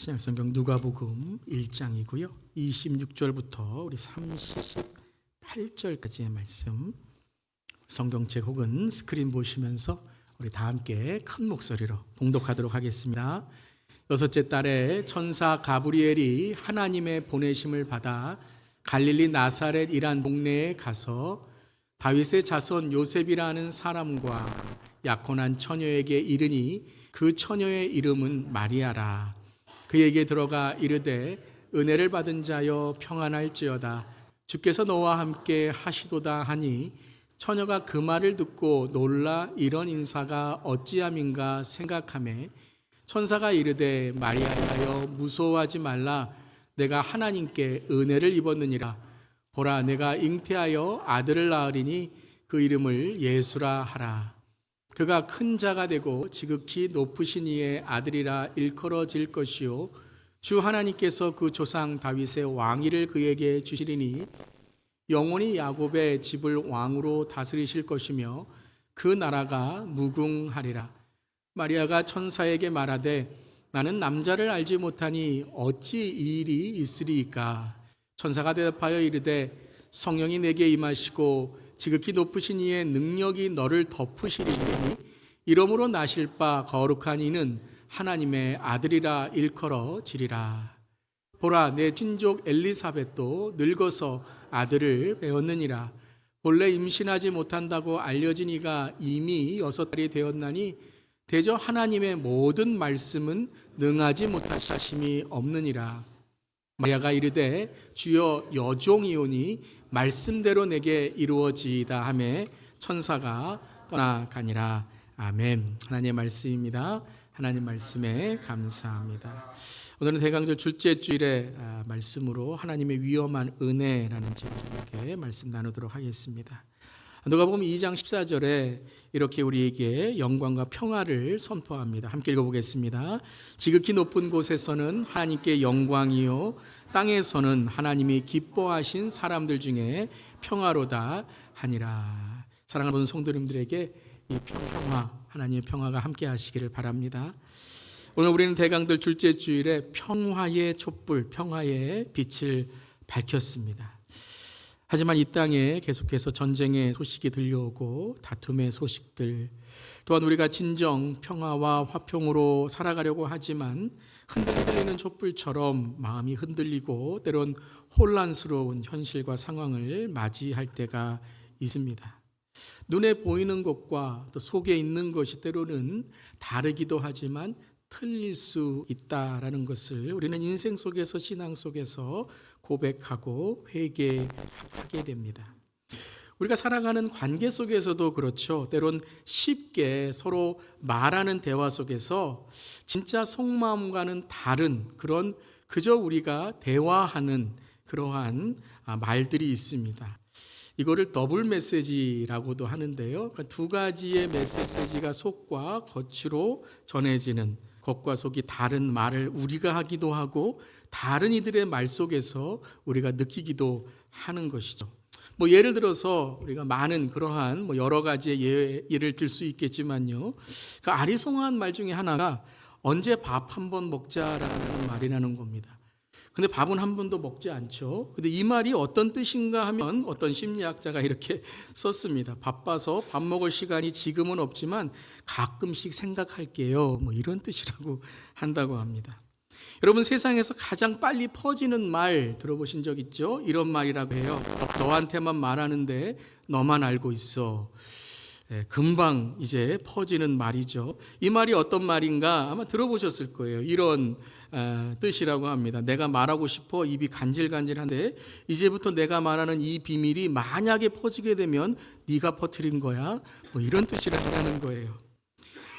신약성경 누가복음 1장이고요. 26절부터 우리 38절까지의 말씀, 성경책 혹은 스크린 보시면서 우리 다 함께 큰 목소리로 봉독하도록 하겠습니다. 여섯째 달에 천사 가브리엘이 하나님의 보내심을 받아 갈릴리 나사렛이란 동네에 가서 다윗의 자손 요셉이라는 사람과 약혼한 처녀에게 이르니 그 처녀의 이름은 마리아라. 그에게 들어가 이르되 은혜를 받은 자여 평안할지어다. 주께서 너와 함께 하시도다 하니 처녀가 그 말을 듣고 놀라 이런 인사가 어찌함인가 생각하매 천사가 이르되 마리아여 무서워하지 말라. 내가 하나님께 은혜를 입었느니라. 보라 내가 잉태하여 아들을 낳으리니 그 이름을 예수라 하라. 그가 큰 자가 되고 지극히 높으신 이의 아들이라 일컬어질 것이요 주 하나님께서 그 조상 다윗의 왕위를 그에게 주시리니 영원히 야곱의 집을 왕으로 다스리실 것이며 그 나라가 무궁하리라. 마리아가 천사에게 말하되 나는 남자를 알지 못하니 어찌 이 일이 있으리이까. 천사가 대답하여 이르되 성령이 내게 임하시고 지극히 높으신 이의 능력이 너를 덮으시리니 이러므로 나실 바 거룩한 이는 하나님의 아들이라 일컬어지리라. 보라 내 친족 엘리사벳도 늙어서 아들을 배웠느니라. 본래 임신하지 못한다고 알려진 이가 이미 6달이 되었나니 대저 하나님의 모든 말씀은 능하지 못하심이 없느니라. 마리아가 이르되 주여 여종이오니 말씀대로 내게 이루어지이다 하매 천사가 떠나가니라. 아멘. 하나님의 말씀입니다. 하나님 말씀에 감사합니다. 오늘은 대강절 둘째 주일의 말씀으로 하나님의 위엄한 은혜라는 제목의 말씀 나누도록 하겠습니다. 누가복음 2장 14절에 이렇게 우리에게 영광과 평화를 선포합니다. 함께 읽어보겠습니다. 지극히 높은 곳에서는 하나님께 영광이요 땅에서는 하나님이 기뻐하신 사람들 중에 평화로다 하니라. 사랑하는 성도님들에게 이 평화, 하나님의 평화가 함께 하시기를 바랍니다. 오늘 우리는 대강절 둘째 주일에 평화의 촛불, 평화의 빛을 밝혔습니다. 하지만 이 땅에 계속해서 전쟁의 소식이 들려오고 다툼의 소식들, 또한 우리가 진정 평화와 화평으로 살아가려고 하지만 흔들리는 촛불처럼 마음이 흔들리고 때론 혼란스러운 현실과 상황을 맞이할 때가 있습니다. 눈에 보이는 것과 또 속에 있는 것이 때로는 다르기도 하지만 틀릴 수 있다라는 것을 우리는 인생 속에서 신앙 속에서 고백하고 회개하게 됩니다. 우리가 살아가는 관계 속에서도 그렇죠. 때론 쉽게 서로 말하는 대화 속에서 진짜 속마음과는 다른 그런 그저 우리가 대화하는 그러한 말들이 있습니다. 이거를 더블 메시지라고도 하는데요. 그러니까 두 가지의 메시지가 속과 겉으로 전해지는, 겉과 속이 다른 말을 우리가 하기도 하고 다른 이들의 말 속에서 우리가 느끼기도 하는 것이죠. 예를 들어서 우리가 많은 그러한 여러 가지의 예를 들 수 있겠지만요. 그 아리송한 말 중에 하나가 언제 밥 한 번 먹자라는 말이라는 겁니다. 근데 밥은 한 번도 먹지 않죠. 근데 이 말이 어떤 뜻인가 하면 어떤 심리학자가 이렇게 썼습니다. 바빠서 밥 먹을 시간이 지금은 없지만 가끔씩 생각할게요. 이런 뜻이라고 한다고 합니다. 여러분 세상에서 가장 빨리 퍼지는 말 들어보신 적 있죠? 이런 말이라고 해요. 너한테만 말하는데 너만 알고 있어. 금방 이제 퍼지는 말이죠. 이 말이 어떤 말인가 아마 들어보셨을 거예요. 이런 뜻이라고 합니다. 내가 말하고 싶어 입이 간질간질한데 이제부터 내가 말하는 이 비밀이 만약에 퍼지게 되면 네가 퍼뜨린 거야. 이런 뜻이라는 거예요.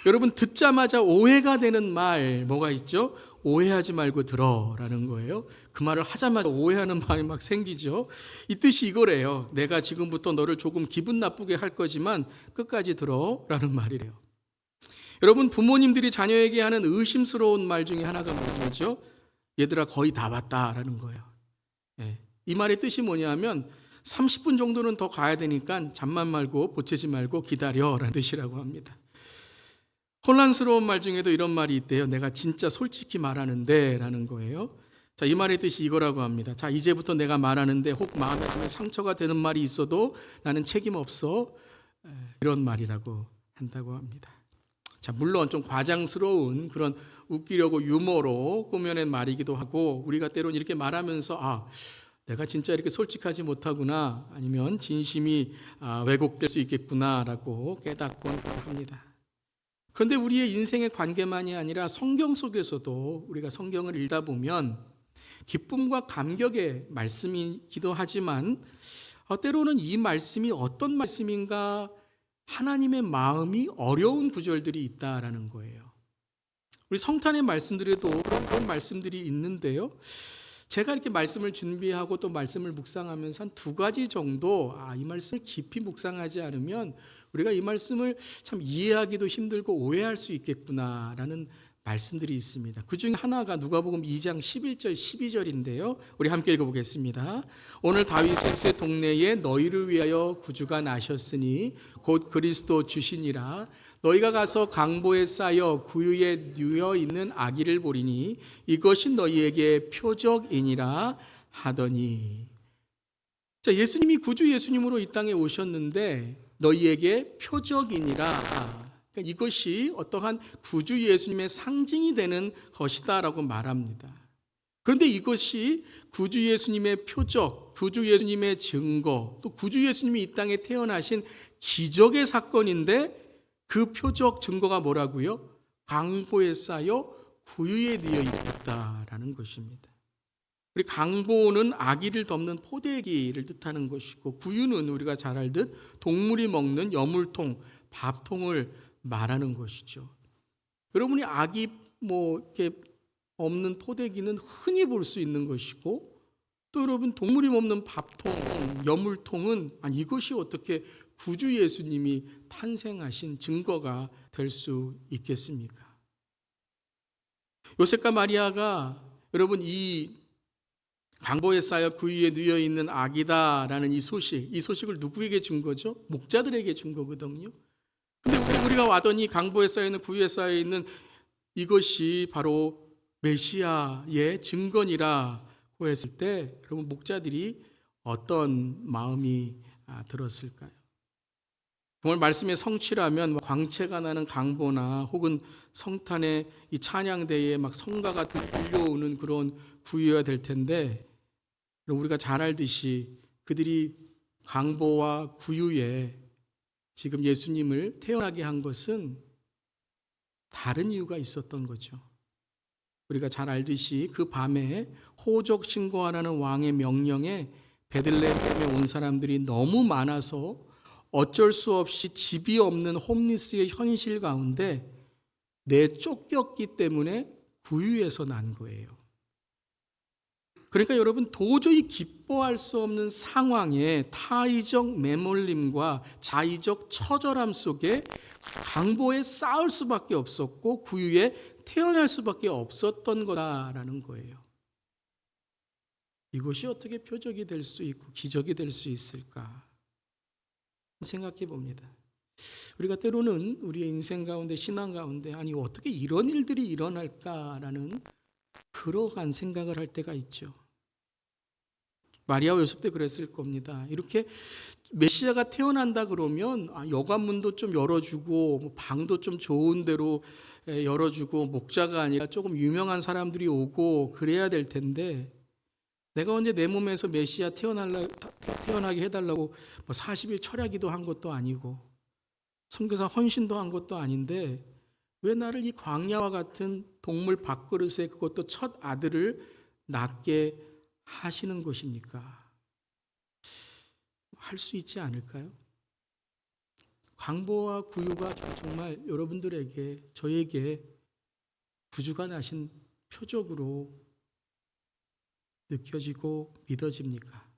여러분 듣자마자 오해가 되는 말 뭐가 있죠? 오해하지 말고 들어라는 거예요. 그 말을 하자마자 오해하는 마음이 막 생기죠. 이 뜻이 이거래요. 내가 지금부터 너를 조금 기분 나쁘게 할 거지만 끝까지 들어라는 말이래요. 여러분 부모님들이 자녀에게 하는 의심스러운 말 중에 하나가 뭐죠? 얘들아 거의 다 왔다라는 거예요. 이 말의 뜻이 뭐냐면 30분 정도는 더 가야 되니까 잠만 말고 보채지 말고 기다려라는 뜻이라고 합니다. 혼란스러운 말 중에도 이런 말이 있대요. 내가 진짜 솔직히 말하는데 라는 거예요. 자, 이 말의 뜻이 이거라고 합니다. 자, 이제부터 내가 말하는데 혹 마음에 상처가 되는 말이 있어도 나는 책임 없어. 이런 말이라고 한다고 합니다. 자, 물론 좀 과장스러운 그런 웃기려고 유머로 꾸며낸 말이기도 하고, 우리가 때로는 이렇게 말하면서 내가 진짜 이렇게 솔직하지 못하구나, 아니면 진심이 왜곡될 수 있겠구나라고 깨닫곤 합니다. 그런데 우리의 인생의 관계만이 아니라 성경 속에서도 우리가 성경을 읽다 보면 기쁨과 감격의 말씀이기도 하지만 때로는 이 말씀이 어떤 말씀인가 하나님의 마음이 어려운 구절들이 있다라는 거예요. 우리 성탄의 말씀들에도 그런 말씀들이 있는데요. 제가 이렇게 말씀을 준비하고 또 말씀을 묵상하면서 한 두 가지 정도 이 말씀을 깊이 묵상하지 않으면 우리가 이 말씀을 참 이해하기도 힘들고 오해할 수 있겠구나라는 말씀들이 있습니다. 그 중에 하나가 누가복음 2장 11절 12절인데요. 우리 함께 읽어보겠습니다. 오늘 다윗의 동네에 너희를 위하여 구주가 나셨으니 곧 그리스도 주시니라. 너희가 가서 강보에 쌓여 구유에 누워 있는 아기를 보리니 이것이 너희에게 표적이니라 하더니. 자, 예수님이 구주 예수님으로 이 땅에 오셨는데 너희에게 표적이니라. 그러니까 이것이 어떠한 구주 예수님의 상징이 되는 것이다라고 말합니다. 그런데 이것이 구주 예수님의 표적, 구주 예수님의 증거, 또 구주 예수님이 이 땅에 태어나신 기적의 사건인데 그 표적 증거가 뭐라고요? 강보에 쌓여 구유에 누워 있다라는 것입니다. 우리 강보는 아기를 덮는 포대기를 뜻하는 것이고, 구유는 우리가 잘 알듯 동물이 먹는 여물통, 밥통을 말하는 것이죠. 여러분이 아기 이렇게 없는 포대기는 흔히 볼 수 있는 것이고, 또 여러분 동물이 먹는 밥통, 여물통은 이것이 어떻게 구주 예수님이 탄생하신 증거가 될 수 있겠습니까? 요셉과 마리아가 여러분 이 강보에 쌓여 구유에 누워 있는 아기다라는 이 소식을 누구에게 준 거죠? 목자들에게 준 거거든요. 근데 우리가 와더니 강보에 쌓여 있는 구유에 쌓여 있는 이것이 바로 메시아의 증거니라고 했을 때 여러분 목자들이 어떤 마음이 들었을까요? 정말 말씀의 성취라면 광채가 나는 강보나 혹은 성탄의 이 찬양대에 막 성가가 들려오는 그런 구유가 될 텐데, 우리가 잘 알듯이 그들이 강보와 구유에 지금 예수님을 태어나게 한 것은 다른 이유가 있었던 거죠. 우리가 잘 알듯이 그 밤에 호적 신고하라는 왕의 명령에 베들레헴에 온 사람들이 너무 많아서 어쩔 수 없이 집이 없는 홈리스의 현실 가운데 내쫓겼기 때문에 구유에서 난 거예요. 그러니까 여러분 도저히 기뻐할 수 없는 상황에 타의적 매몰림과 자의적 처절함 속에 강보에 쌓을 수밖에 없었고 구유에 태어날 수밖에 없었던 거다라는 거예요. 이것이 어떻게 표적이 될 수 있고 기적이 될 수 있을까 생각해 봅니다. 우리가 때로는 우리의 인생 가운데 신앙 가운데 어떻게 이런 일들이 일어날까라는 그러한 생각을 할 때가 있죠. 마리아와 요셉 때 그랬을 겁니다. 이렇게 메시아가 태어난다 그러면 여관문도 좀 열어주고 방도 좀 좋은 데로 열어주고 목자가 아니라 조금 유명한 사람들이 오고 그래야 될 텐데, 내가 언제 내 몸에서 메시아 태어나게 해달라고 40일 철야기도 한 것도 아니고 선교사 헌신도 한 것도 아닌데 왜 나를 이 광야와 같은 동물 밥그릇에 그것도 첫 아들을 낳게 하시는 것입니까? 할 수 있지 않을까요? 강보와 구유가 정말 여러분들에게 저에게 구주가 나신 표적으로 느껴지고 믿어집니까?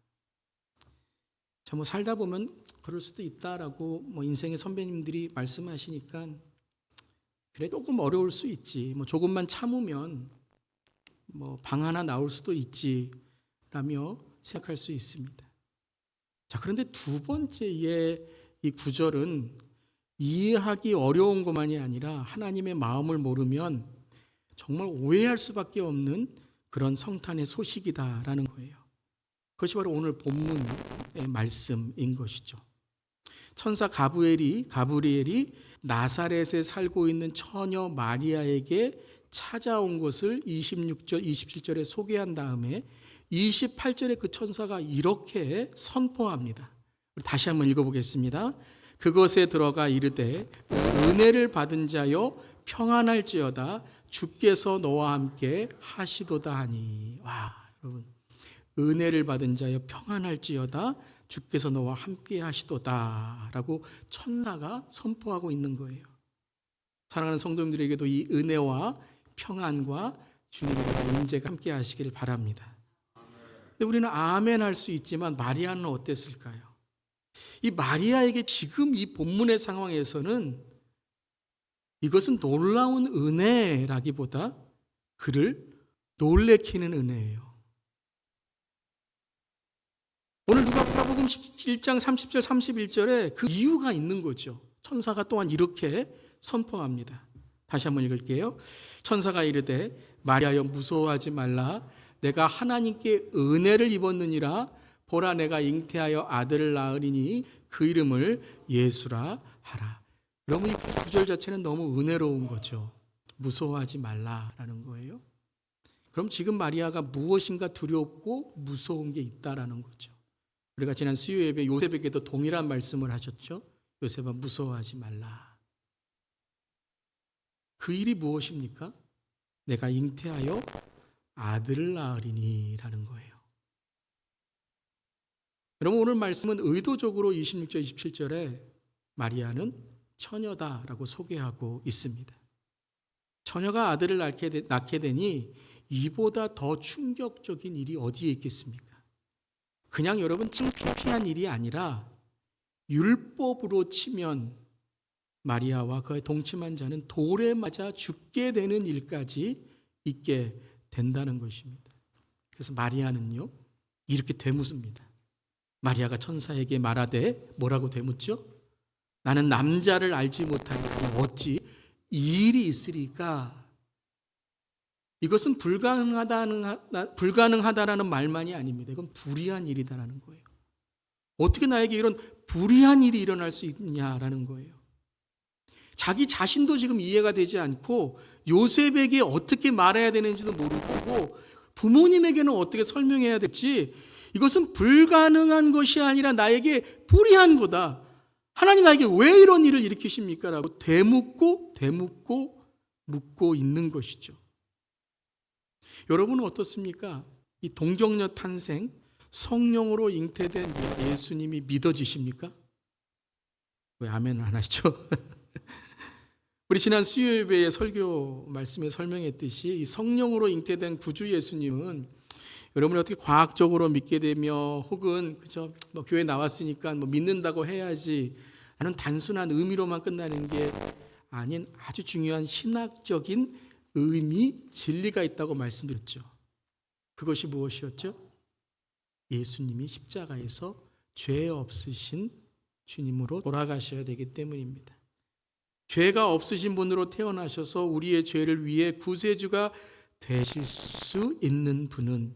자, 살다 보면 그럴 수도 있다라고 인생의 선배님들이 말씀하시니까 그래 조금 어려울 수 있지, 조금만 참으면 방 하나 나올 수도 있지 라며 생각할 수 있습니다. 자, 그런데 두 번째의 이 구절은 이해하기 어려운 것만이 아니라 하나님의 마음을 모르면 정말 오해할 수밖에 없는 그런 성탄의 소식이다라는 거예요. 그것이 바로 오늘 본문의 말씀인 것이죠. 천사 가브리엘이 나사렛에 살고 있는 처녀 마리아에게 찾아온 것을 26절, 27절에 소개한 다음에 28절에 그 천사가 이렇게 선포합니다. 다시 한번 읽어보겠습니다. 그것에 들어가 이르되 은혜를 받은 자여 평안할지어다 주께서 너와 함께 하시도다 하니. 와, 여러분, 은혜를 받은 자여 평안할지어다 주께서 너와 함께 하시도다 라고 천사가 선포하고 있는 거예요. 사랑하는 성도님들에게도 이 은혜와 평안과 주님의 인재가 함께 하시길 바랍니다. 근데 우리는 아멘 할 수 있지만 마리아는 어땠을까요? 이 마리아에게 지금 이 본문의 상황에서는 이것은 놀라운 은혜라기보다 그를 놀래키는 은혜예요. 오늘 누가복음 1장 30절 31절에 그 이유가 있는 거죠. 천사가 또한 이렇게 선포합니다. 다시 한번 읽을게요. 천사가 이르되 마리아여 무서워하지 말라. 내가 하나님께 은혜를 입었느니라. 보라 내가 잉태하여 아들을 낳으리니 그 이름을 예수라 하라. 여러분, 이 구절 자체는 너무 은혜로운 거죠. 무서워하지 말라라는 거예요. 그럼 지금 마리아가 무엇인가 두렵고 무서운 게 있다라는 거죠. 우리가 지난 수요 예배 요셉에게도 동일한 말씀을 하셨죠. 요셉아 무서워하지 말라. 그 일이 무엇입니까? 내가 잉태하여 아들을 낳으리니 라는 거예요. 여러분, 오늘 말씀은 의도적으로 26절 27절에 마리아는 처녀다라고 소개하고 있습니다. 처녀가 아들을 낳게 되니 이보다 더 충격적인 일이 어디에 있겠습니까? 그냥 여러분 창피한 일이 아니라 율법으로 치면 마리아와 그의 동침한 자는 돌에 맞아 죽게 되는 일까지 있게 된다는 것입니다. 그래서 마리아는요 이렇게 되묻습니다. 마리아가 천사에게 말하되 뭐라고 되묻죠? 나는 남자를 알지 못하니 어찌 이 일이 있으리까? 이것은 불가능하다라는 말만이 아닙니다. 이건 불의한 일이다라는 거예요. 어떻게 나에게 이런 불의한 일이 일어날 수 있냐라는 거예요. 자기 자신도 지금 이해가 되지 않고 요셉에게 어떻게 말해야 되는지도 모르고 부모님에게는 어떻게 설명해야 될지, 이것은 불가능한 것이 아니라 나에게 불의한 거다. 하나님 나에게 왜 이런 일을 일으키십니까? 라고 되묻고 묻고 있는 것이죠. 여러분은 어떻습니까? 이 동정녀 탄생, 성령으로 잉태된 예수님이 믿어지십니까? 왜 아멘 안 하시죠? 우리 지난 수요 예배의 설교 말씀에 설명했듯이 이 성령으로 잉태된 구주 예수님은 여러분이 어떻게 과학적으로 믿게 되며 혹은 그저 교회 나왔으니까 믿는다고 해야지 하는 단순한 의미로만 끝나는 게 아닌 아주 중요한 신학적인 의미, 진리가 있다고 말씀드렸죠. 그것이 무엇이었죠? 예수님이 십자가에서 죄 없으신 주님으로 돌아가셔야 되기 때문입니다. 죄가 없으신 분으로 태어나셔서 우리의 죄를 위해 구세주가 되실 수 있는 분은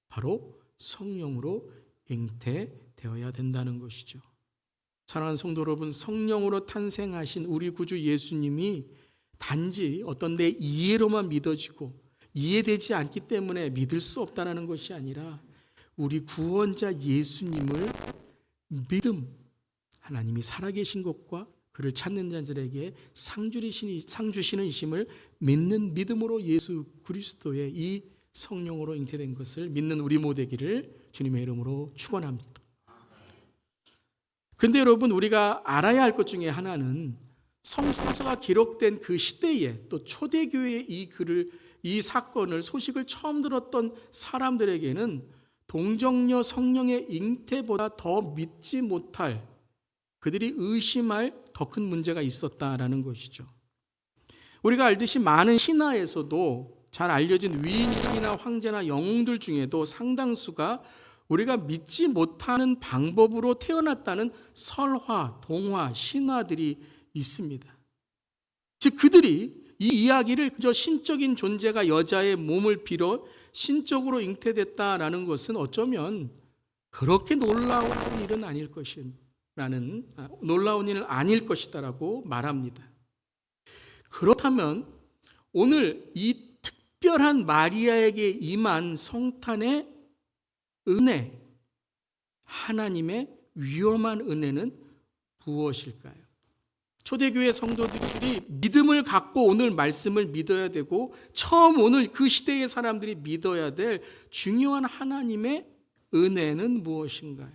바로 성령으로 잉태되어야 된다는 것이죠. 사랑하는 성도 여러분, 성령으로 탄생하신 우리 구주 예수님이 단지 어떤 내 이해로만 믿어지고 이해되지 않기 때문에 믿을 수 없다는 것이 아니라 우리 구원자 예수님을 믿음, 하나님이 살아계신 것과 그를 찾는 자들에게 상 주시는 이심을 믿는 믿음으로 예수 그리스도의 이 성령으로 잉태된 것을 믿는 우리 모두기를 주님의 이름으로 축원합니다. 근데 여러분, 우리가 알아야 할 것 중에 하나는 성서가 기록된 그 시대에 또 초대교회의 이 사건을 소식을 처음 들었던 사람들에게는 동정녀 성령의 잉태보다 더 믿지 못할, 그들이 의심할 더 큰 문제가 있었다라는 것이죠. 우리가 알듯이 많은 신화에서도 잘 알려진 위인이나 황제나 영웅들 중에도 상당수가 우리가 믿지 못하는 방법으로 태어났다는 설화, 동화, 신화들이 있습니다. 즉 그들이 이 이야기를 그저 신적인 존재가 여자의 몸을 빌어 신적으로 잉태됐다라는 것은 어쩌면 그렇게 놀라운 일은 아닐 놀라운 일은 아닐 것이다라고 말합니다. 그렇다면 오늘 이 특별한 마리아에게 임한 성탄의 은혜, 하나님의 위험한 은혜는 무엇일까요? 초대교회 성도들이 믿음을 갖고 오늘 말씀을 믿어야 되고 처음 오늘 그 시대의 사람들이 믿어야 될 중요한 하나님의 은혜는 무엇인가요?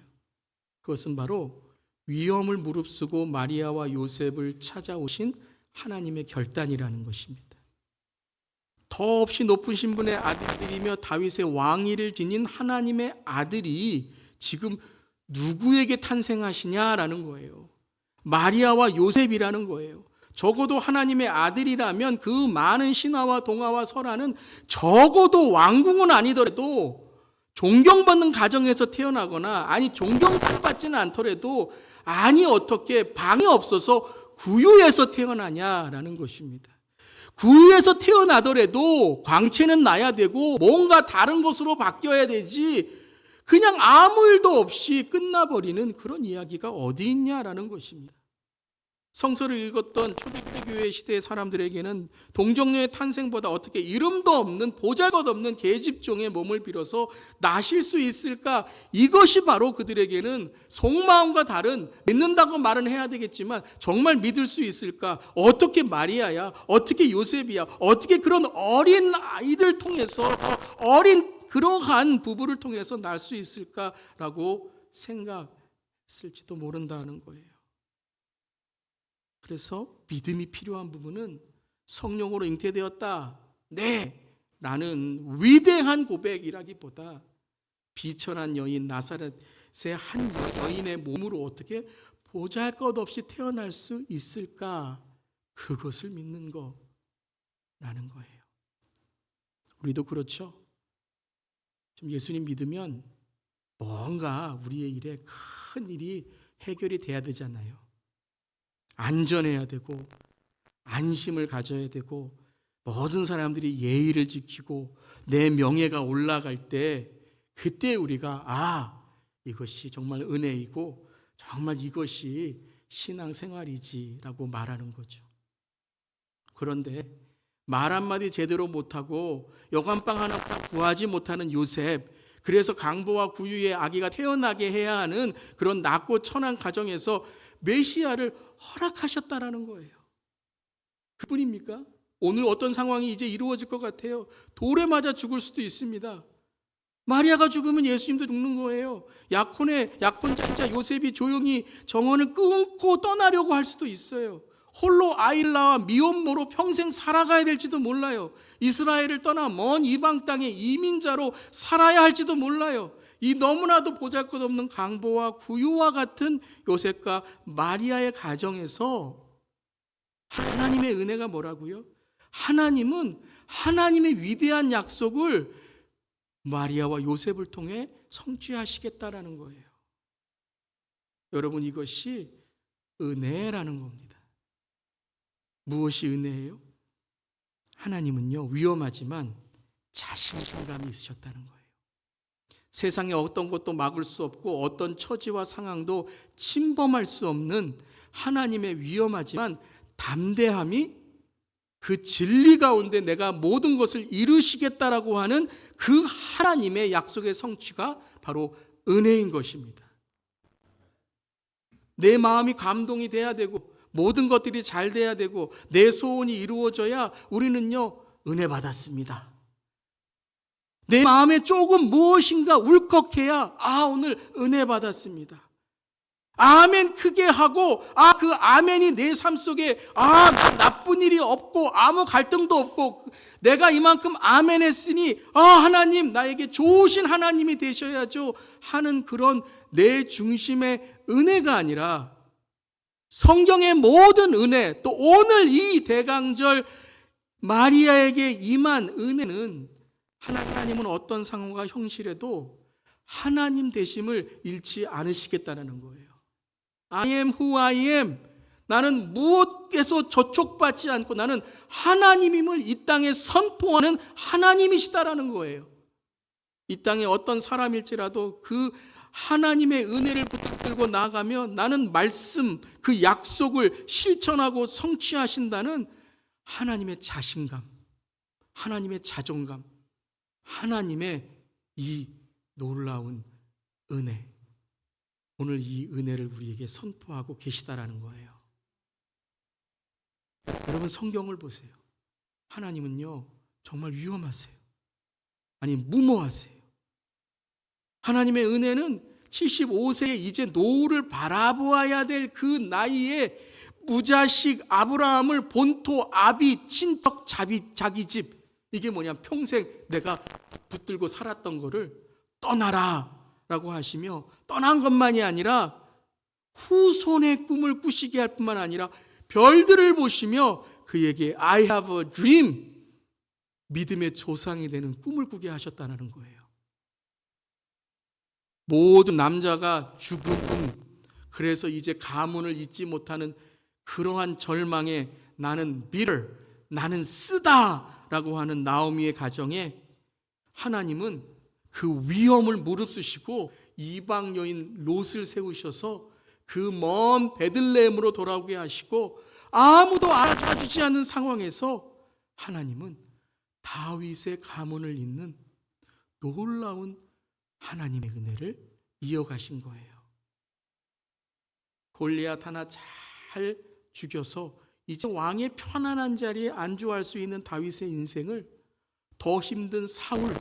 그것은 바로 위험을 무릅쓰고 마리아와 요셉을 찾아오신 하나님의 결단이라는 것입니다. 더없이 높은 신분의 아들이며 다윗의 왕위를 지닌 하나님의 아들이 지금 누구에게 탄생하시냐라는 거예요. 마리아와 요셉이라는 거예요. 적어도 하나님의 아들이라면 그 많은 신화와 동화와 설화는 적어도 왕궁은 아니더라도 존경받는 가정에서 태어나거나 존경받지는 않더라도 어떻게 방이 없어서 구유에서 태어나냐라는 것입니다. 구유에서 태어나더라도 광채는 나야 되고 뭔가 다른 것으로 바뀌어야 되지 그냥 아무 일도 없이 끝나버리는 그런 이야기가 어디 있냐라는 것입니다. 성서를 읽었던 초대교회 시대의 사람들에게는 동정녀의 탄생보다 어떻게 이름도 없는 보잘것없는 계집종의 몸을 빌어서 나실 수 있을까? 이것이 바로 그들에게는 속마음과 다른 믿는다고 말은 해야 되겠지만 정말 믿을 수 있을까? 어떻게 마리아야? 어떻게 요셉이야? 어떻게 그런 어린 아이들 통해서 그러한 부부를 통해서 날 수 있을까라고 생각했을지도 모른다는 거예요. 그래서 믿음이 필요한 부분은 성령으로 잉태되었다. 네! 라는 위대한 고백이라기보다 비천한 여인 나사렛의 한 여인의 몸으로 어떻게 보잘것없이 태어날 수 있을까? 그것을 믿는 거라는 거예요. 우리도 그렇죠. 좀 예수님 믿으면 뭔가 우리의 일에 큰 일이 해결이 돼야 되잖아요. 안전해야 되고 안심을 가져야 되고 모든 사람들이 예의를 지키고 내 명예가 올라갈 때 그때 우리가 이것이 정말 은혜이고 정말 이것이 신앙생활이지라고 말하는 거죠. 그런데 말 한마디 제대로 못하고 여관방 하나 구하지 못하는 요셉, 그래서 강보와 구유의 아기가 태어나게 해야 하는 그런 낮고 천한 가정에서 메시아를 허락하셨다라는 거예요. 그뿐입니까? 오늘 어떤 상황이 이제 이루어질 것 같아요. 돌에 맞아 죽을 수도 있습니다. 마리아가 죽으면 예수님도 죽는 거예요. 약혼자 요셉이 조용히 정원을 끊고 떠나려고 할 수도 있어요. 홀로 아이를 낳아 미혼모로 평생 살아가야 될지도 몰라요. 이스라엘을 떠나 먼 이방 땅의 이민자로 살아야 할지도 몰라요. 이 너무나도 보잘것없는 강보와 구유와 같은 요셉과 마리아의 가정에서 하나님의 은혜가 뭐라고요? 하나님은 하나님의 위대한 약속을 마리아와 요셉을 통해 성취하시겠다라는 거예요. 여러분, 이것이 은혜라는 겁니다. 무엇이 은혜예요? 하나님은요, 위험하지만 자신감이 있으셨다는 거예요. 세상에 어떤 것도 막을 수 없고 어떤 처지와 상황도 침범할 수 없는 하나님의 위험하지만 담대함이 그 진리 가운데 내가 모든 것을 이루시겠다라고 하는 그 하나님의 약속의 성취가 바로 은혜인 것입니다. 내 마음이 감동이 돼야 되고 모든 것들이 잘 돼야 되고 내 소원이 이루어져야 우리는요, 은혜 받았습니다. 내 마음에 조금 무엇인가 울컥해야 오늘 은혜 받았습니다. 아멘 크게 하고 그 아멘이 내 삶 속에 나쁜 일이 없고 아무 갈등도 없고 내가 이만큼 아멘 했으니 하나님 나에게 좋으신 하나님이 되셔야죠 하는 그런 내 중심의 은혜가 아니라 성경의 모든 은혜, 또 오늘 이 대강절 마리아에게 임한 은혜는 하나님은 어떤 상황과 형실에도 하나님 되심을 잃지 않으시겠다는 거예요. I am who I am. 나는 무엇에서 저촉받지 않고 나는 하나님임을 이 땅에 선포하는 하나님이시다라는 거예요. 이 땅에 어떤 사람일지라도 그 하나님의 은혜를 붙들고 나아가면 나는 말씀, 그 약속을 실천하고 성취하신다는 하나님의 자신감, 하나님의 자존감, 하나님의 이 놀라운 은혜, 오늘 이 은혜를 우리에게 선포하고 계시다라는 거예요. 여러분, 성경을 보세요. 하나님은요 정말 위험하세요. 아니, 무모하세요. 하나님의 은혜는 75세에 이제 노후를 바라보아야 될 그 나이에 무자식 아브라함을 본토 아비 친척 자기 집, 이게 뭐냐면 평생 내가 붙들고 살았던 거를 떠나라 라고 하시며, 떠난 것만이 아니라 후손의 꿈을 꾸시게 할 뿐만 아니라 별들을 보시며 그에게 I have a dream, 믿음의 조상이 되는 꿈을 꾸게 하셨다는 거예요. 모든 남자가 죽음, 그래서 이제 가문을 잇지 못하는 그러한 절망에 나는 bitter, 나는 쓰다 라고 하는 나오미의 가정에 하나님은 그 위험을 무릅쓰시고 이방 여인 롯을 세우셔서 그 먼 베들레헴으로 돌아오게 하시고, 아무도 알아주지 않는 상황에서 하나님은 다윗의 가문을 잇는 놀라운 하나님의 은혜를 이어가신 거예요. 골리앗 하나 잘 죽여서 이제 왕의 편안한 자리에 안주할 수 있는 다윗의 인생을 더 힘든 사울,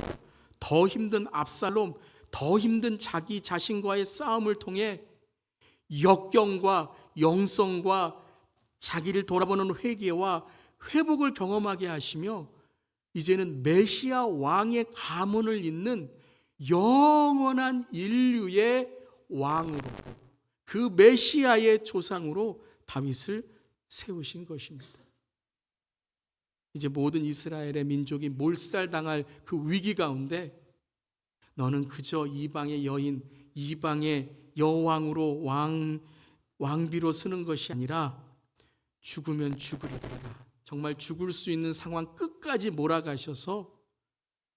더 힘든 압살롬, 더 힘든 자기 자신과의 싸움을 통해 역경과 영성과 자기를 돌아보는 회개와 회복을 경험하게 하시며, 이제는 메시아 왕의 가문을 잇는 영원한 인류의 왕으로, 그 메시아의 조상으로 다윗을 세우신 것입니다. 이제 모든 이스라엘의 민족이 몰살당할 그 위기 가운데 너는 그저 이방의 여인, 이방의 여왕으로 왕비로 쓰는 것이 아니라 죽으면 죽으리라, 정말 죽을 수 있는 상황 끝까지 몰아가셔서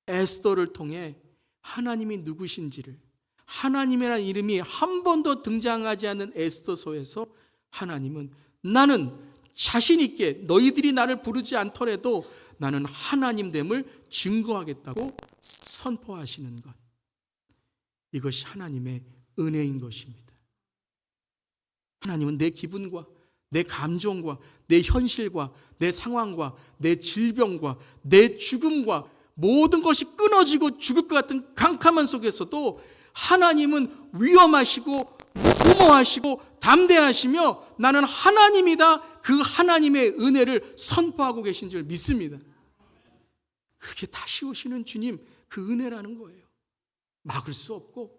에스더를 통해 하나님이 누구신지를, 하나님이라는 이름이 한 번도 등장하지 않는 에스더서에서 하나님은 나는 자신 있게 너희들이 나를 부르지 않더라도 나는 하나님됨을 증거하겠다고 선포하시는 것, 이것이 하나님의 은혜인 것입니다. 하나님은 내 기분과 내 감정과 내 현실과 내 상황과 내 질병과 내 죽음과 모든 것이 끊어지고 죽을 것 같은 캄캄한 속에서도 하나님은 위험하시고 무모하시고 담대하시며 나는 하나님이다, 그 하나님의 은혜를 선포하고 계신 줄 믿습니다. 그게 다시 오시는 주님, 그 은혜라는 거예요. 막을 수 없고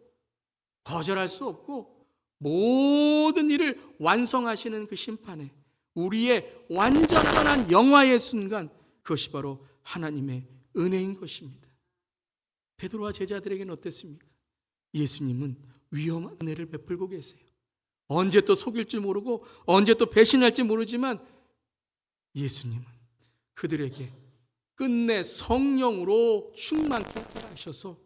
거절할 수 없고 모든 일을 완성하시는 그 심판에 우리의 완전한 영화의 순간, 그것이 바로 하나님의 은혜인 것입니다. 베드로와 제자들에게는 어땠습니까? 예수님은 위험한 은혜를 베풀고 계세요. 언제 또 속일 줄 모르고 언제 또 배신할지 모르지만 예수님은 그들에게 끝내 성령으로 충만케 하셔서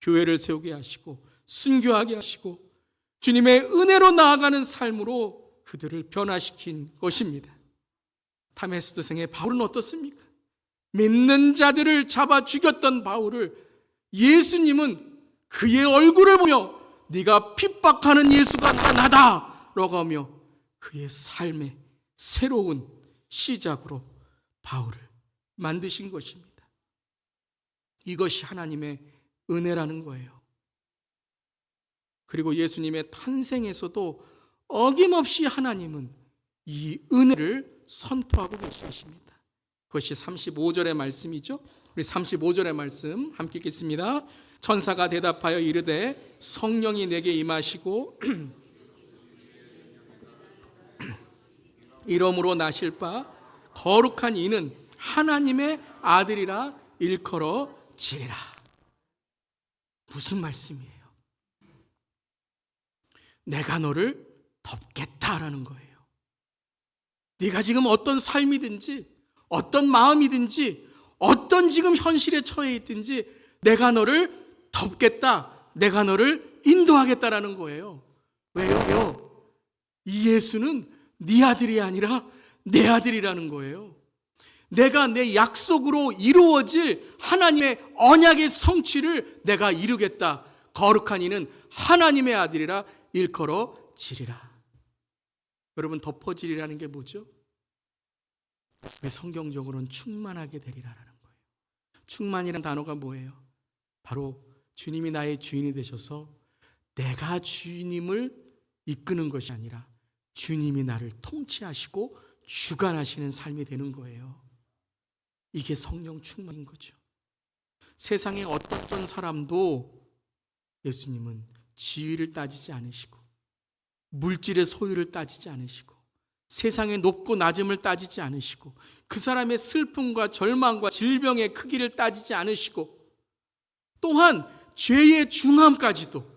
교회를 세우게 하시고 순교하게 하시고 주님의 은혜로 나아가는 삶으로 그들을 변화시킨 것입니다. 다메스도성의 바울은 어떻습니까? 믿는 자들을 잡아 죽였던 바울을 예수님은 그의 얼굴을 보며 네가 핍박하는 예수가 나다 라고 하며 그의 삶의 새로운 시작으로 바울을 만드신 것입니다. 이것이 하나님의 은혜라는 거예요. 그리고 예수님의 탄생에서도 어김없이 하나님은 이 은혜를 선포하고 계십니다. 그것이 35절의 말씀이죠. 우리 35절의 말씀 함께 읽겠습니다. 천사가 대답하여 이르되 성령이 내게 임하시고 이러므로 나실 바 거룩한 이는 하나님의 아들이라 일컬어지리라. 무슨 말씀이에요? 내가 너를 덮겠다라는 거예요. 네가 지금 어떤 삶이든지 어떤 마음이든지 어떤 지금 현실에 처해 있든지 내가 너를 덮겠다. 내가 너를 인도하겠다라는 거예요. 왜요? 이 예수는 네 아들이 아니라 내 아들이라는 거예요. 내가 내 약속으로 이루어질 하나님의 언약의 성취를 내가 이루겠다. 거룩한 이는 하나님의 아들이라 일컬어지리라. 여러분, 덮어지리라는 게 뭐죠? 성경적으로는 충만하게 되리라라는 거예요. 충만이라는 단어가 뭐예요? 바로 주님이 나의 주인이 되셔서 내가 주님을 이끄는 것이 아니라 주님이 나를 통치하시고 주관하시는 삶이 되는 거예요. 이게 성령 충만인 거죠. 세상의 어떤 사람도 예수님은 지위를 따지지 않으시고 물질의 소유를 따지지 않으시고 세상의 높고 낮음을 따지지 않으시고 그 사람의 슬픔과 절망과 질병의 크기를 따지지 않으시고 또한 죄의 중함까지도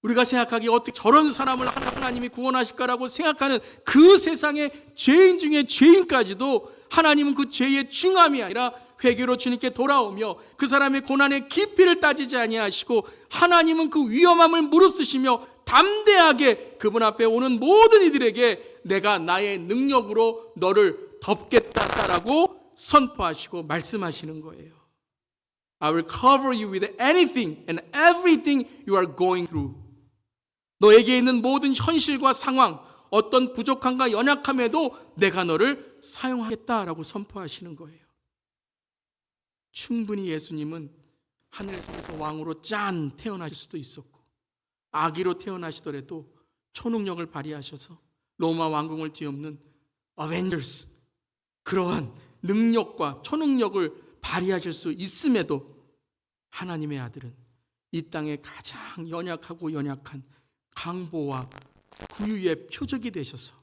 우리가 생각하기에 어떻게 저런 사람을 하나님이 구원하실까라고 생각하는 그 세상의 죄인 중에 죄인까지도 하나님은 그 죄의 중함이 아니라 회개로 주님께 돌아오며 그 사람의 고난의 깊이를 따지지 아니하시고 하나님은 그 위험함을 무릅쓰시며 담대하게 그분 앞에 오는 모든 이들에게 내가 나의 능력으로 너를 덮겠다라고 선포하시고 말씀하시는 거예요. I will cover you with anything and everything you are going through. 너에게 있는 모든 현실과 상황, 어떤 부족함과 연약함에도 내가 너를 사용하겠다라고 선포하시는 거예요. 충분히 예수님은 하늘에서 왕으로 짠 태어나실 수도 있었고 아기로 태어나시더라도 초능력을 발휘하셔서 로마 왕궁을 뒤엎는 어벤져스 그러한 능력과 초능력을 발휘하실 수 있음에도 하나님의 아들은 이 땅의 가장 연약한 강보와 구유의 표적이 되셔서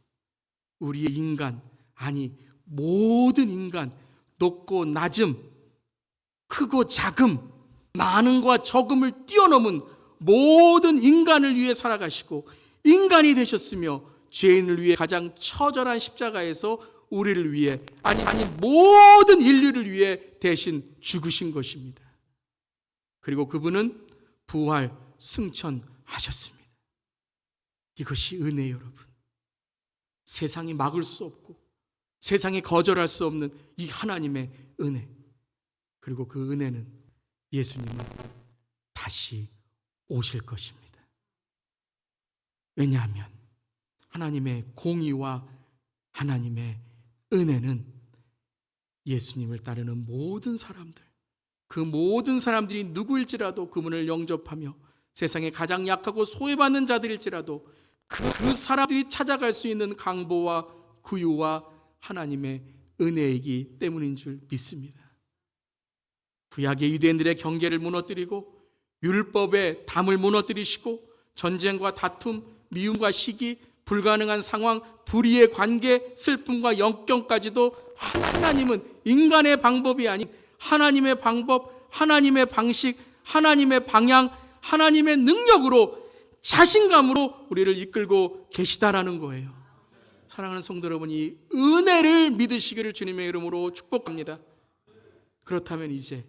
우리의 인간, 아니 모든 인간, 높고 낮음, 크고 작음, 많음과 적음을 뛰어넘은 모든 인간을 위해 살아가시고 인간이 되셨으며 죄인을 위해 가장 처절한 십자가에서 우리를 위해 아니 모든 인류를 위해 대신 죽으신 것입니다. 그리고 그분은 부활 승천하셨습니다. 이것이 은혜예요, 여러분. 세상이 막을 수 없고 세상이 거절할 수 없는 이 하나님의 은혜. 그리고 그 은혜는 예수님은 다시 오실 것입니다. 왜냐하면 하나님의 공의와 하나님의 은혜는 예수님을 따르는 모든 사람들, 그 모든 사람들이 누구일지라도 그분을 영접하며 세상에 가장 약하고 소외받는 자들일지라도 그 사람들이 찾아갈 수 있는 강보와 구유와 하나님의 은혜이기 때문인 줄 믿습니다. 구약의 유대인들의 경계를 무너뜨리고 율법의 담을 무너뜨리시고 전쟁과 다툼, 미움과 시기, 불가능한 상황, 불의의 관계, 슬픔과 역경까지도 하나님은 인간의 방법이 아닌 하나님의 방법, 하나님의 방식, 하나님의 방향, 하나님의 능력으로 자신감으로 우리를 이끌고 계시다라는 거예요. 사랑하는 성도 여러분, 이 은혜를 믿으시기를 주님의 이름으로 축복합니다. 그렇다면 이제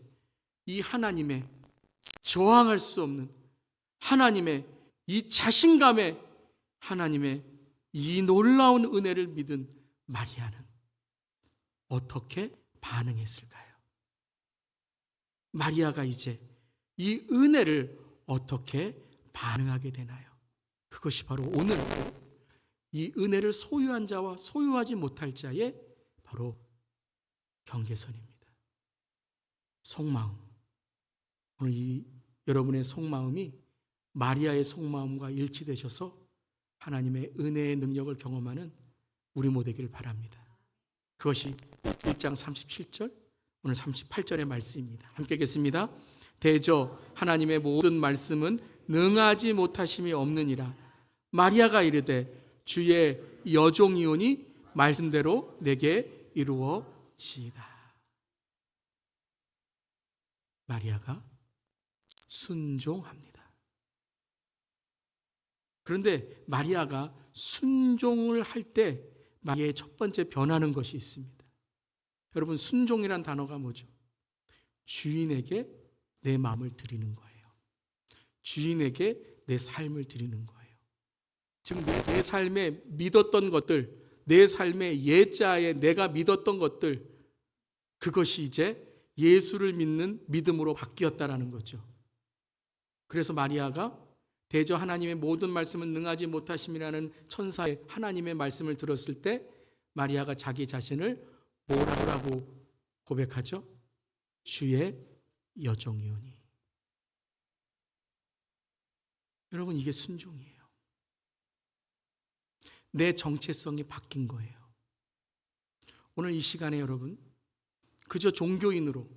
이 하나님의 저항할 수 없는 하나님의 이 자신감에 하나님의 이 놀라운 은혜를 믿은 마리아는 어떻게 반응했을까요? 마리아가 이제 이 은혜를 어떻게 반응하게 되나요? 그것이 바로 오늘 이 은혜를 소유한 자와 소유하지 못할 자의 바로 경계선입니다. 속마음. 오늘 여러분의 속마음이 마리아의 속마음과 일치되셔서 하나님의 은혜의 능력을 경험하는 우리 모두 되기를 바랍니다. 그것이 1장 37절, 오늘 38절의 말씀입니다. 함께 읽겠습니다. 대저 하나님의 모든 말씀은 능하지 못하심이 없느니라. 마리아가 이르되 주의 여종이오니 말씀대로 내게 이루어지이다. 마리아가 순종합니다. 그런데 마리아가 순종을 할 때 마리아의 첫 번째 변하는 것이 있습니다. 여러분, 순종이란 단어가 뭐죠? 주인에게 내 마음을 드리는 거예요. 주인에게 내 삶을 드리는 거예요. 지금 내 삶에 믿었던 것들, 내 삶의 예자에 내가 믿었던 것들, 그것이 이제 예수를 믿는 믿음으로 바뀌었다라는 거죠. 그래서 마리아가 대저 하나님의 모든 말씀은 능하지 못하심이라는 천사의 하나님의 말씀을 들었을 때 마리아가 자기 자신을 뭐라고 고백하죠? 주의 여종이오니. 여러분, 이게 순종이에요. 내 정체성이 바뀐 거예요. 오늘 이 시간에 여러분, 그저 종교인으로,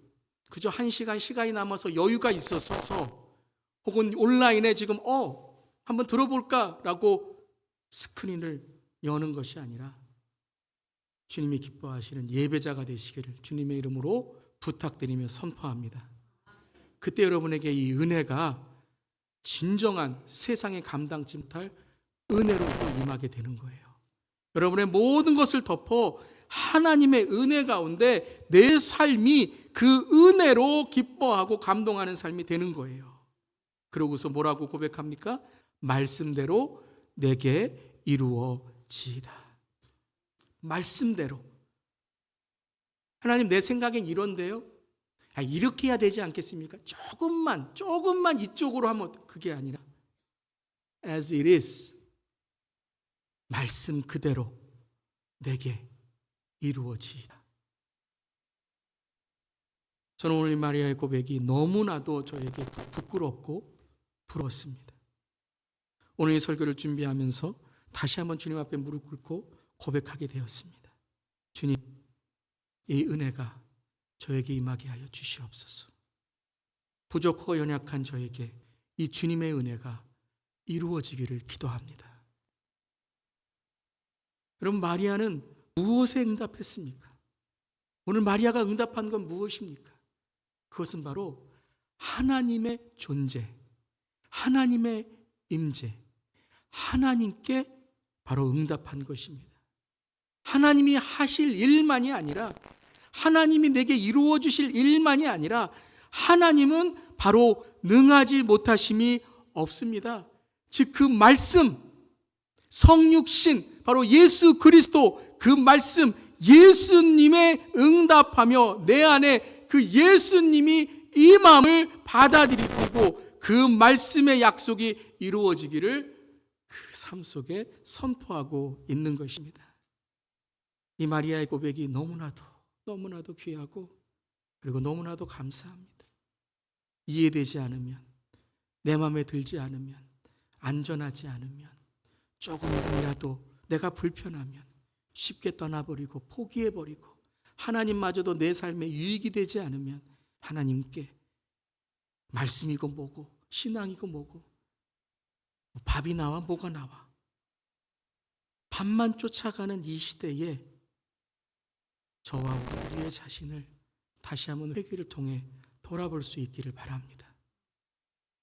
그저 한 시간 시간이 남아서 여유가 있어서, 혹은 온라인에 지금 한번 들어볼까 라고 스크린을 여는 것이 아니라 주님이 기뻐하시는 예배자가 되시기를 주님의 이름으로 부탁드리며 선포합니다. 그때 여러분에게 이 은혜가 진정한 세상에 감당치 못할 은혜로 임하게 되는 거예요. 여러분의 모든 것을 덮어 하나님의 은혜 가운데 내 삶이 그 은혜로 기뻐하고 감동하는 삶이 되는 거예요. 그러고서 뭐라고 고백합니까? 말씀대로 내게 이루어지이다. 말씀대로. 하나님, 내 생각엔 이런데요. 이렇게 해야 되지 않겠습니까? 조금만 이쪽으로 하면, 그게 아니라 as it is, 말씀 그대로 내게 이루어지이다. 저는 오늘 마리아의 고백이 너무나도 저에게 부끄럽고 부러웠습니다. 오늘 이 설교를 준비하면서 다시 한번 주님 앞에 무릎 꿇고 고백하게 되었습니다. 주님, 이 은혜가 저에게 임하게 하여 주시옵소서. 부족하고 연약한 저에게 이 주님의 은혜가 이루어지기를 기도합니다. 여러분, 마리아는 무엇에 응답했습니까? 오늘 마리아가 응답한 건 무엇입니까? 그것은 바로 하나님의 존재, 하나님의 임재, 하나님께 바로 응답한 것입니다. 하나님이 하실 일만이 아니라, 하나님이 내게 이루어 주실 일만이 아니라, 하나님은 바로 능하지 못하심이 없습니다. 즉 그 말씀, 성육신, 바로 예수 그리스도, 그 말씀, 예수님의 응답하며 내 안에 그 예수님이 이 마음을 받아들이고 그 말씀의 약속이 이루어지기를 그 삶 속에 선포하고 있는 것입니다. 이 마리아의 고백이 너무나도 귀하고, 그리고 너무나도 감사합니다. 이해되지 않으면, 내 마음에 들지 않으면, 안전하지 않으면, 조금이라도 내가 불편하면 쉽게 떠나버리고 포기해버리고, 하나님마저도 내 삶에 유익이 되지 않으면 하나님께 말씀이고 뭐고 신앙이고 뭐고, 밥이 나와 뭐가 나와, 밥만 쫓아가는 이 시대에 저와 우리의 자신을 다시 한번 회개를 통해 돌아볼 수 있기를 바랍니다.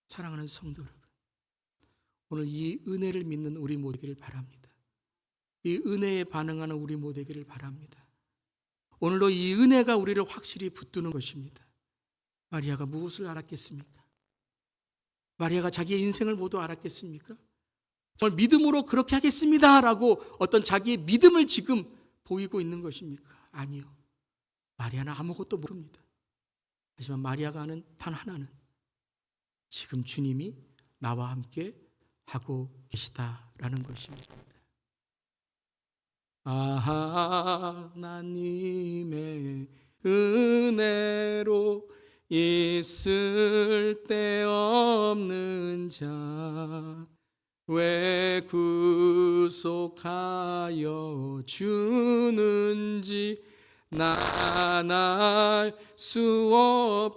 사랑하는 성도 여러분, 오늘 이 은혜를 믿는 우리 모두 되기를 바랍니다. 이 은혜에 반응하는 우리 모두 되기를 바랍니다. 오늘도 이 은혜가 우리를 확실히 붙드는 것입니다. 마리아가 무엇을 알았겠습니까? 마리아가 자기의 인생을 모두 알았겠습니까? 정말 믿음으로 그렇게 하겠습니다 라고 어떤 자기의 믿음을 지금 보이고 있는 것입니까? 아니요. 마리아는 아무것도 모릅니다. 하지만 마리아가 아는 단 하나는, 지금 주님이 나와 함께 하고 계시다라는 것입니다. 하나님의 은혜로 있을 데 없는 자 왜 구속하여 주는지 난 알 수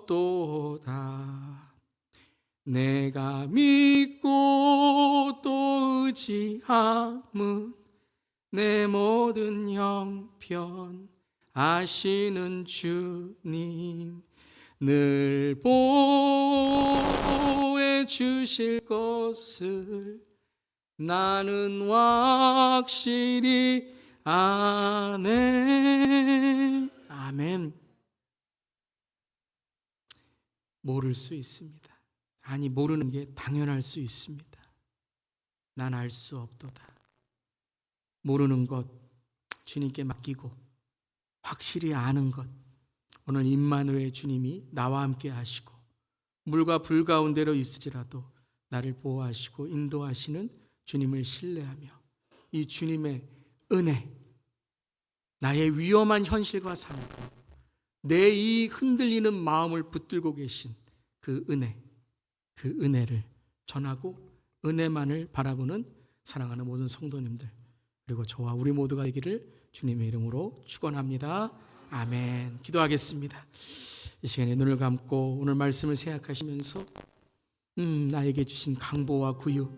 없도다. 내가 믿고 또 의지함은 내 모든 형편 아시는 주님 늘 보호해 주실 것을 나는 확실히 안에. 아멘. 모를 수 있습니다. 아니, 모르는 게 당연할 수 있습니다. 난 알 수 없도다. 모르는 것 주님께 맡기고 확실히 아는 것, 오늘 임마누엘 주님이 나와 함께 하시고 물과 불 가운데로 있을지라도 나를 보호하시고 인도하시는 주님을 신뢰하며 이 주님의 은혜, 나의 위험한 현실과 삶, 내 이 흔들리는 마음을 붙들고 계신 그 은혜를 전하고 은혜만을 바라보는 사랑하는 모든 성도님들, 그리고 저와 우리 모두가 되기를 주님의 이름으로 축원합니다. 아멘. 기도하겠습니다. 이 시간에 눈을 감고 오늘 말씀을 생각하시면서 나에게 주신 강보와 구유,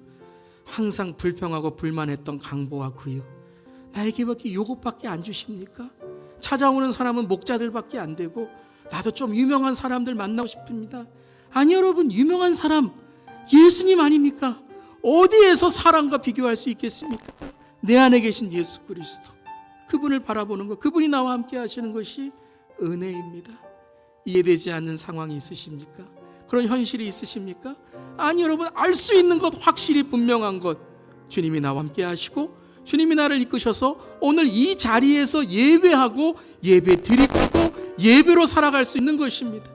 항상 불평하고 불만했던 강보와 구유, 나에게밖에 이것밖에 안 주십니까? 찾아오는 사람은 목자들밖에 안 되고 나도 좀 유명한 사람들 만나고 싶습니다. 아니 여러분, 유명한 사람 예수님 아닙니까? 어디에서 사랑과 비교할 수 있겠습니까? 내 안에 계신 예수 그리스도, 그분을 바라보는 것, 그분이 나와 함께 하시는 것이 은혜입니다. 이해되지 않는 상황이 있으십니까? 그런 현실이 있으십니까? 아니 여러분, 알 수 있는 것, 확실히 분명한 것, 주님이 나와 함께 하시고 주님이 나를 이끄셔서 오늘 이 자리에서 예배하고 예배 드리고 예배로 살아갈 수 있는 것입니다.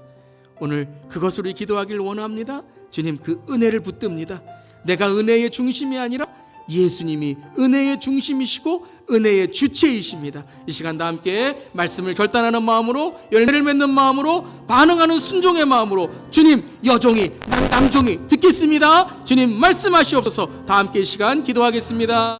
오늘 그것으로 기도하길 원합니다. 주님, 그 은혜를 붙듭니다. 내가 은혜의 중심이 아니라 예수님이 은혜의 중심이시고 은혜의 주체이십니다. 이 시간 다 함께 말씀을 결단하는 마음으로, 열매를 맺는 마음으로, 반응하는 순종의 마음으로 주님, 여종이 남종이 듣겠습니다. 주님 말씀하시옵소서. 다 함께 이 시간 기도하겠습니다.